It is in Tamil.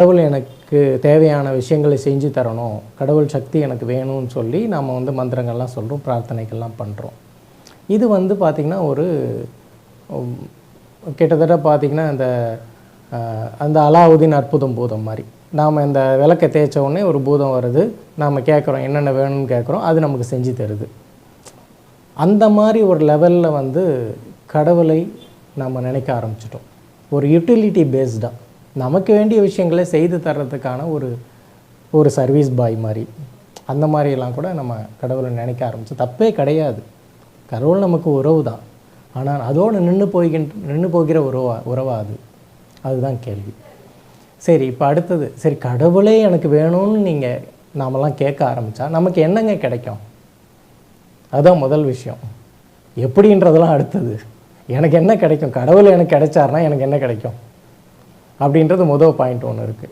கடவுள் எனக்கு தேவையான விஷயங்களை செஞ்சு தரணும், கடவுள் சக்தி எனக்கு வேணும்னு சொல்லி நாம் வந்து மந்திரங்கள்லாம் சொல்கிறோம், பிரார்த்தனைகள்லாம் பண்ணுறோம். இது வந்து பார்த்திங்கன்னா ஒரு கிட்டத்தட்ட பார்த்திங்கன்னா அந்த அலாவுதீன் அற்புதம் பூதம் மாதிரி. நாம் இந்த விளக்கை தேய்ச்ச உடனே ஒரு பூதம் வருது, நாம் கேட்குறோம் என்னென்ன வேணும்னு கேட்குறோம், அது நமக்கு செஞ்சு தருது. அந்த மாதிரி ஒரு லெவலில் வந்து கடவுளை நம்ம நினைக்க ஆரம்பிச்சிட்டோம். ஒரு யூட்டிலிட்டி பேஸ்டாக நமக்கு வேண்டிய விஷயங்களை செய்து தர்றதுக்கான ஒரு சர்வீஸ் பாய் மாதிரி, அந்த மாதிரிலாம் கூட நம்ம கடவுளை நினைக்க ஆரம்பிச்சு. தப்பே கிடையாது, கடவுள் நமக்கு உறவு தான். ஆனால் அதோடு நின்று போகிற உறவா அதுதான் கேள்வி. சரி, இப்போ அடுத்தது, சரி கடவுளே எனக்கு வேணும்னு நாமெல்லாம் கேட்க ஆரம்பித்தா நமக்கு என்னங்க கிடைக்கும்? அதுதான் முதல் விஷயம். எப்படின்றதெல்லாம் அடுத்தது. எனக்கு என்ன கிடைக்கும், கடவுள் எனக்கு கிடைச்சாருன்னா எனக்கு என்ன கிடைக்கும் அப்படின்றது முதல் பாயிண்ட் ஒன்று இருக்குது.